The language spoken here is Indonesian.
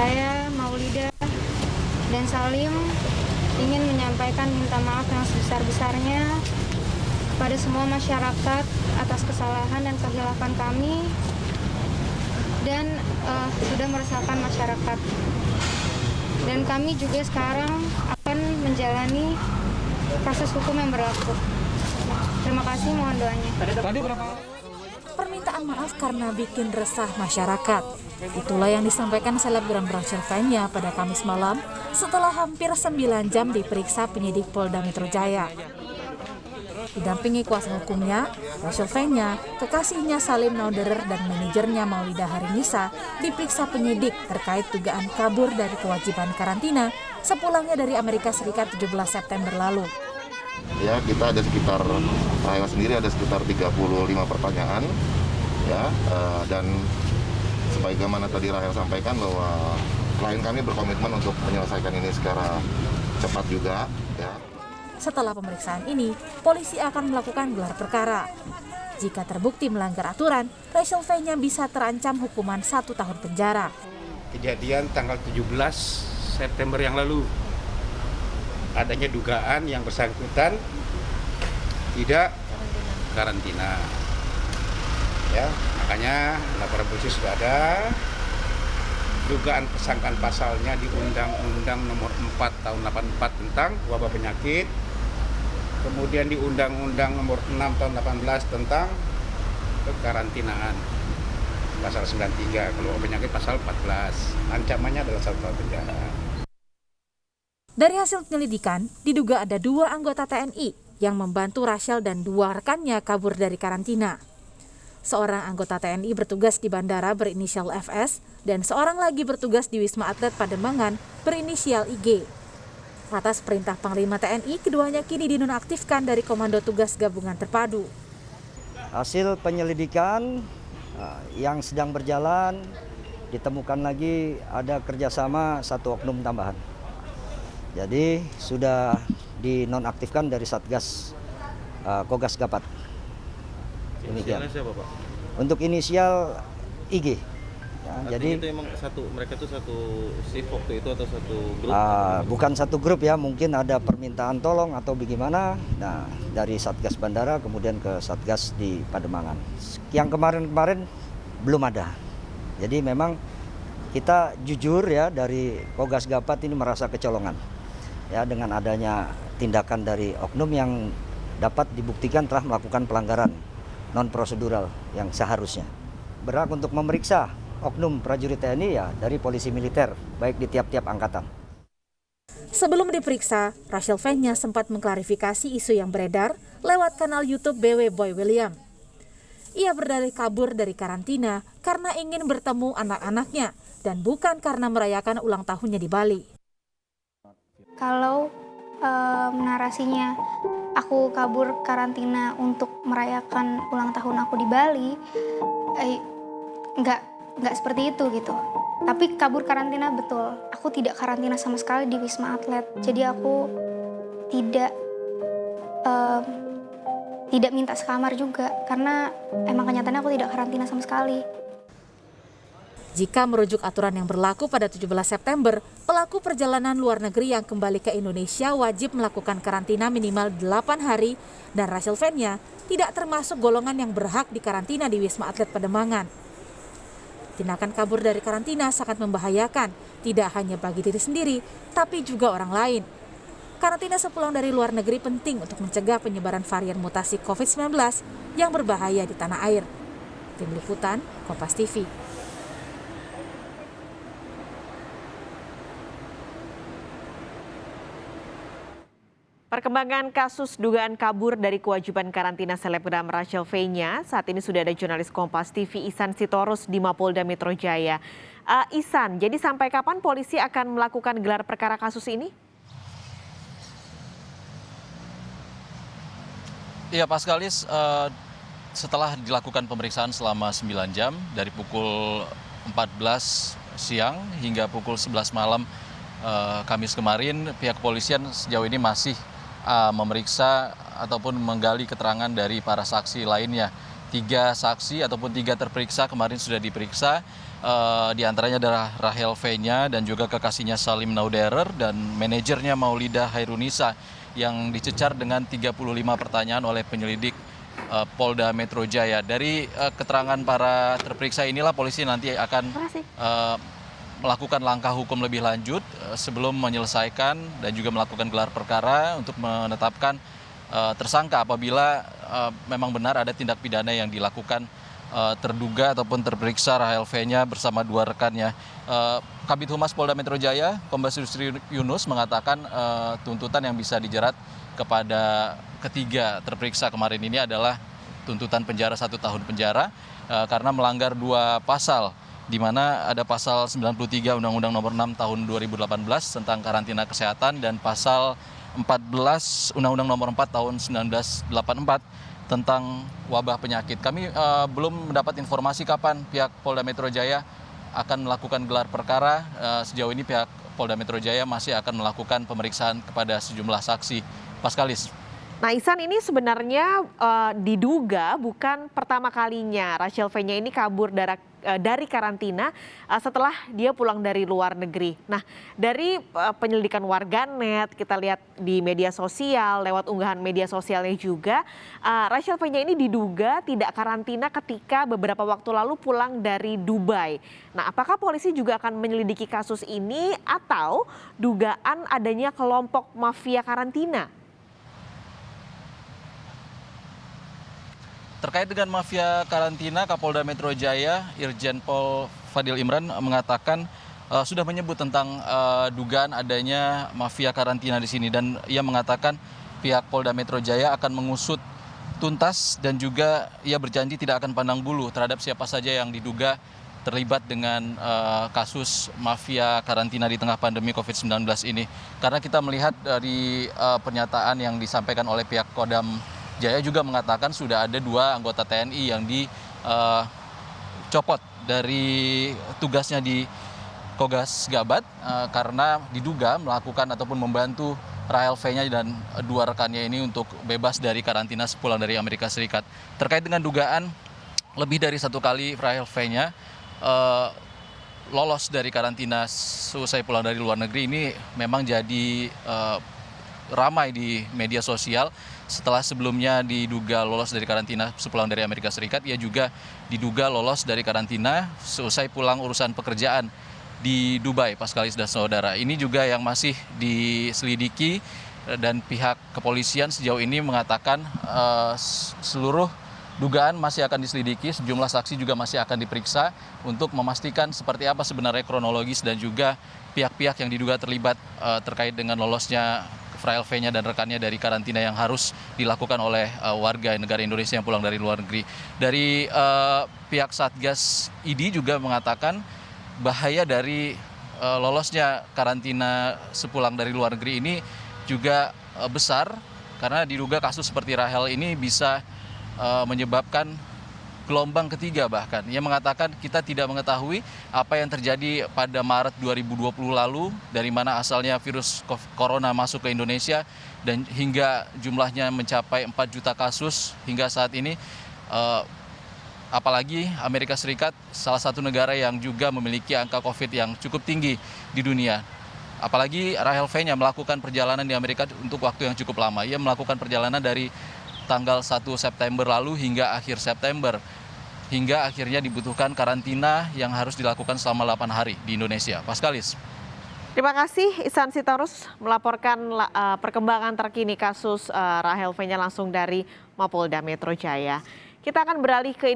Saya, Maulida, dan Salim ingin menyampaikan minta maaf yang sebesar-besarnya kepada semua masyarakat atas kesalahan dan kehilafan kami dan sudah meresahkan masyarakat. Dan kami juga sekarang akan menjalani proses hukum yang berlaku. Terima kasih, mohon doanya. Permintaan maaf karena bikin resah masyarakat. Itulah yang disampaikan selebgram Rachel Fenya pada Kamis malam setelah hampir 9 jam diperiksa penyidik Polda Metro Jaya. Didampingi kuasa hukumnya, Rachel Fenya, kekasihnya Salim Nauderer dan manajernya Maulida Harinisa diperiksa penyidik terkait dugaan kabur dari kewajiban karantina sepulangnya dari Amerika Serikat 17 September lalu. Ya, kita ada sekitar, saya sendiri ada sekitar 35 pertanyaan, ya, dan sebagaimana tadi Rahel sampaikan bahwa klien kami berkomitmen untuk menyelesaikan ini secara cepat juga, ya. Setelah pemeriksaan ini, polisi akan melakukan gelar perkara. Jika terbukti melanggar aturan, Rachel Fenya bisa terancam hukuman 1 tahun penjara. Kejadian tanggal 17 September yang lalu, adanya dugaan yang bersangkutan tidak karantina. Ya, makanya laporan polisi sudah ada. Dugaan persangkaan pasalnya di Undang-Undang Nomor 4 Tahun 84 tentang wabah penyakit. Kemudian di Undang-Undang Nomor 6 Tahun 18 tentang kekarantinaan. Pasal 93, kalau penyakit pasal 14. Ancamannya adalah 1 tahun penjara. Dari hasil penyelidikan, diduga ada 2 anggota TNI yang membantu Rachel dan 2 rekannya kabur dari karantina. Seorang anggota TNI bertugas di bandara berinisial FS dan seorang lagi bertugas di Wisma Atlet Pademangan berinisial IG. Atas perintah Panglima TNI, keduanya kini dinonaktifkan dari Komando Tugas Gabungan Terpadu. Hasil penyelidikan yang sedang berjalan, ditemukan lagi ada kerjasama 1 oknum tambahan. Jadi sudah dinonaktifkan dari Satgas Kogas Gapat. Demikian. Siapa, Pak? Untuk inisial IG. Ya, jadi itu emang mereka itu satu shift waktu itu atau satu grup? Bukan satu grup ya, mungkin ada permintaan tolong atau bagaimana. Nah, dari Satgas Bandara kemudian ke Satgas di Pademangan. Yang kemarin-kemarin belum ada. Jadi memang kita jujur ya, dari Kogas Gapat ini merasa kecolongan. Ya, dengan adanya tindakan dari oknum yang dapat dibuktikan telah melakukan pelanggaran non prosedural yang seharusnya. Berhak untuk memeriksa oknum prajurit TNI ya dari polisi militer, baik di tiap-tiap angkatan. Sebelum diperiksa, Rachel Fenya sempat mengklarifikasi isu yang beredar lewat kanal YouTube BW Boy William. Ia berdalih kabur dari karantina karena ingin bertemu anak-anaknya dan bukan karena merayakan ulang tahunnya di Bali. Kalau narasinya aku kabur karantina untuk merayakan ulang tahun aku di Bali, nggak seperti itu gitu. Tapi kabur karantina betul. Aku tidak karantina sama sekali di Wisma Atlet. Jadi aku tidak minta sekamar juga karena emang kenyataannya aku tidak karantina sama sekali. Jika merujuk aturan yang berlaku pada 17 September, pelaku perjalanan luar negeri yang kembali ke Indonesia wajib melakukan karantina minimal 8 hari dan Rachel Fenya tidak termasuk golongan yang berhak dikarantina di Wisma Atlet Pademangan. Tindakan kabur dari karantina sangat membahayakan, tidak hanya bagi diri sendiri, tapi juga orang lain. Karantina sepulang dari luar negeri penting untuk mencegah penyebaran varian mutasi COVID-19 yang berbahaya di tanah air. Tim Liputan, Kompas TV. Perkembangan kasus dugaan kabur dari kewajiban karantina selebgram Rachel Fenya, saat ini sudah ada jurnalis Kompas TV Ihsan Sitorus di Mapolda Metro Jaya. Ihsan, jadi sampai kapan polisi akan melakukan gelar perkara kasus ini? Iya, Paskalis, setelah dilakukan pemeriksaan selama 9 jam dari pukul 14 siang hingga pukul 11 malam Kamis kemarin, pihak kepolisian sejauh ini masih memeriksa ataupun menggali keterangan dari para saksi lainnya. 3 saksi ataupun 3 terperiksa kemarin sudah diperiksa Di antaranya adalah Rahel V-nya dan juga kekasihnya Salim Nauderer dan manajernya Maulida Hairunisa yang dicecar dengan 35 pertanyaan oleh penyelidik Polda Metro Jaya. Dari keterangan para terperiksa inilah polisi nanti akan melakukan langkah hukum lebih lanjut sebelum menyelesaikan dan juga melakukan gelar perkara untuk menetapkan tersangka apabila memang benar ada tindak pidana yang dilakukan terduga ataupun terperiksa Rahel V-nya bersama dua rekannya. Kabid Humas Polda Metro Jaya, Kombes Yusri Yunus mengatakan tuntutan yang bisa dijerat kepada ketiga terperiksa kemarin ini adalah tuntutan penjara 1 tahun penjara karena melanggar 2 pasal, di mana ada pasal 93 Undang-Undang Nomor 6 Tahun 2018 tentang karantina kesehatan dan pasal 14 Undang-Undang Nomor 4 Tahun 1984 tentang wabah penyakit. Kami belum mendapat informasi kapan pihak Polda Metro Jaya akan melakukan gelar perkara. Sejauh ini pihak Polda Metro Jaya masih akan melakukan pemeriksaan kepada sejumlah saksi. Paskalis. Nah, Ihsan, ini sebenarnya diduga bukan pertama kalinya Rachel V-nya ini kabur dari karantina setelah dia pulang dari luar negeri. Nah, dari penyelidikan warganet, kita lihat di media sosial, lewat unggahan media sosialnya juga, Rachel V-nya ini diduga tidak karantina ketika beberapa waktu lalu pulang dari Dubai. Nah, apakah polisi juga akan menyelidiki kasus ini atau dugaan adanya kelompok mafia karantina? Terkait dengan mafia karantina, Kapolda Metro Jaya, Irjen Pol Fadil Imran mengatakan sudah menyebut tentang dugaan adanya mafia karantina di sini dan ia mengatakan pihak Polda Metro Jaya akan mengusut tuntas dan juga ia berjanji tidak akan pandang bulu terhadap siapa saja yang diduga terlibat dengan kasus mafia karantina di tengah pandemi COVID-19 ini. Karena kita melihat dari pernyataan yang disampaikan oleh pihak Kodam Jaya juga mengatakan sudah ada 2 anggota TNI yang dicopot dari tugasnya di Kogas Gabat karena diduga melakukan ataupun membantu Rahel V-nya dan 2 rekannya ini untuk bebas dari karantina sepulang dari Amerika Serikat. Terkait dengan dugaan lebih dari 1 kali Rahel V-nya lolos dari karantina selesai pulang dari luar negeri ini memang jadi ramai di media sosial. Setelah sebelumnya diduga lolos dari karantina sepulang dari Amerika Serikat, ia juga diduga lolos dari karantina selesai pulang urusan pekerjaan di Dubai, Paskalis dan saudara. Ini juga yang masih diselidiki dan pihak kepolisian sejauh ini mengatakan seluruh dugaan masih akan diselidiki, sejumlah saksi juga masih akan diperiksa untuk memastikan seperti apa sebenarnya kronologis dan juga pihak-pihak yang diduga terlibat terkait dengan lolosnya Rahel V-nya dan rekannya dari karantina yang harus dilakukan oleh warga negara Indonesia yang pulang dari luar negeri. Dari pihak Satgas ID juga mengatakan bahaya dari lolosnya karantina sepulang dari luar negeri ini juga besar karena diduga kasus seperti Rahel ini bisa menyebabkan gelombang ketiga bahkan. Ia mengatakan kita tidak mengetahui apa yang terjadi pada Maret 2020 lalu, dari mana asalnya virus corona masuk ke Indonesia dan hingga jumlahnya mencapai 4 juta kasus hingga saat ini. Apalagi Amerika Serikat salah satu negara yang juga memiliki angka COVID yang cukup tinggi di dunia. Apalagi Rahel V-nya melakukan perjalanan di Amerika untuk waktu yang cukup lama. Ia melakukan perjalanan dari tanggal 1 September lalu hingga akhir September. Hingga akhirnya dibutuhkan karantina yang harus dilakukan selama 8 hari di Indonesia. Paskalis. Terima kasih Ihsan Sitorus melaporkan perkembangan terkini kasus Rahel V-nya langsung dari Mapolda Metro Jaya. Kita akan beralih ke